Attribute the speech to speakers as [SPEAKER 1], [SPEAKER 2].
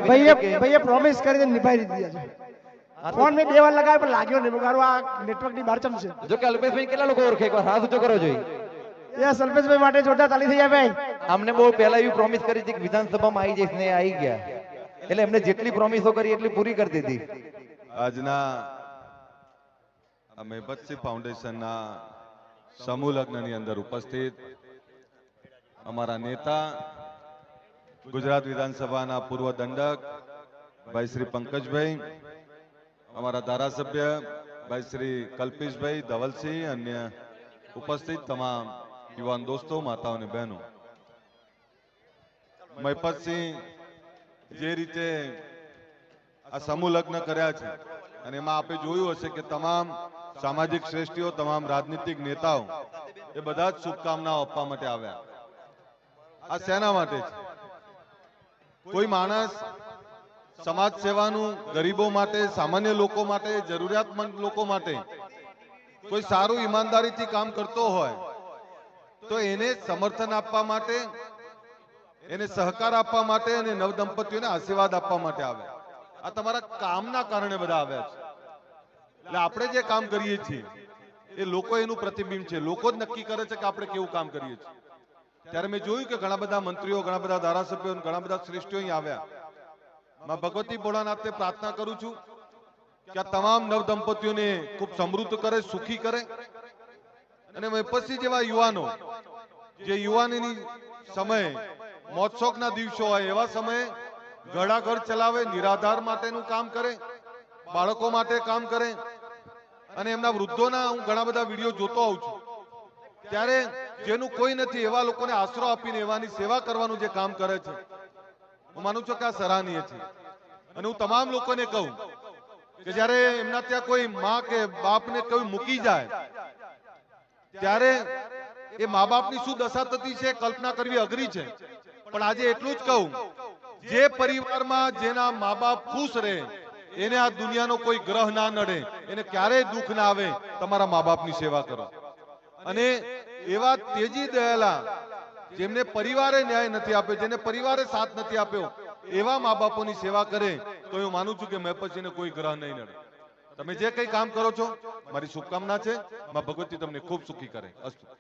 [SPEAKER 1] भैया प्रॉमिस कर निभाई दिया છે फोन में 2 વાર લગાવ્યો પણ લાગ્યો નહીં બગારો આ નેટવર્ક ની બાર ચમશે
[SPEAKER 2] જો કે અલ્પેશભાઈ કેટલા લોકો ઓળખે એકવાર હાથ ઊંચો કરો જોઈએ
[SPEAKER 1] યસ અલ્પેશભાઈ માટે જોરદાર તાલી થઈ જાય ભાઈ
[SPEAKER 2] અમને બહુ પહેલા એવી પ્રોમિસ કરી હતી કે વિધાનસભામાં આવી જઈશ ને આવી ગયા એટલે એમને જેટલી પ્રોમિસો કરી એટલી પૂરી કરી દીધી
[SPEAKER 3] આજના મેપતસિંહ ફાઉન્ડેશનના સમૂહ લગ્નની અંદર ઉપસ્થિત અમારા નેતા ગુજરાત વિધાનસભાના પૂર્વ દંડક ભાઈ શ્રી પંકજભાઈ અમારા ધારાસભ્ય ભાઈ શ્રી કલ્પેશભાઈ ધવલસિંહ અન્ય ઉપસ્થિત તમામ યુવાન દોસ્તો માતાઓ અને બહેનો મહિપતસિંહ જે રીતે આ સમૂહ લગ્ન કર્યા છે અને એમાં આપણે જોયું હશે કે તમામ સામાજિક શ્રેષ્ઠીઓ તમામ રાજનીતિક નેતાઓ એ બધા જ શુભકામનાઓ આપવા માટે આવ્યા આ શેના માટે છે કોઈ માણસ સમાજ સેવાનું ગરીબો માટે સામાન્ય લોકો માટે જરૂરિયાતમંદ લોકો માટે કોઈ સારું ઈમાનદારીથી કામ કરતો હોય તો એને સમર્થન આપવા માટે એને સહકાર આપવા માટે અને નવદંપતીઓને આશીર્વાદ આપવા માટે આવ્યા આ તમારા કામના કારણે બધા આવ્યા છે એટલે આપણે જે કામ કરીએ છીએ એ લોકો એનું પ્રતિબિંબ છે લોકો જ નક્કી કરે છે કે આપણે કેવું કામ કરીએ છીએ ત્યારે મેં જોયું કે ઘણા બધા મંત્રીઓ ઘણા બધા ધારાસભ્યો ઘણા બધા શ્રેષ્ઠીઓ અહીં આવ્યા માં ભગવતી ભોળાનાથને પ્રાર્થના કરું છું કે આ તમામ નવદંપતીઓને ખૂબ સમૃદ્ધ કરે સુખી કરે અને પછી જેવા યુવાનો જે યુવાનીની સમય મોજશોખના દિવસો હોય એવા સમયે ઘડાઘર ચલાવે નિરાધાર માટેનું કામ કરે બાળકો માટે કામ કરે અને એમના વૃદ્ધોના હું ઘણા બધા વિડીયો જોતો આવું છું ત્યારે જેનું કોઈ નથી એવા લોકોને આશરો આપીને એવાની સેવા કરવાનું જે કામ કરે છે હું માનું છું કે આ સરાહનીય છે અને હું તમામ લોકોને કહું કે જ્યારે એમના ત્યાં કોઈ માં કે બાપને કોઈ મૂકી જાય ત્યારે એ મા બાપની શું દશા થતી છે કલ્પના કરવી અઘરી છે પણ આજે એટલું જ કહું જે પરિવારમાં જેના મા બાપ ખુશ રહે એને આ દુનિયાનો કોઈ ગ્રહ ના નડે એને ક્યારેય દુઃખ ના આવે તમારા મા બાપની સેવા કરો અને એવા તેજી દયાલા જેમને પરિવારે ન્યાય નથી આપ્યો જેને પરિવારે સાથ નથી આપ્યો એવા મા બાપોની સેવા કરે તો હું માનું છું કે મેં પછીને કોઈ ગ્રહ નહીં નડે તમે જે કંઈ કામ કરો છો મારી શુભકામના છે માં ભગવતી તમને ખૂબ સુખી કરે અસ્તુ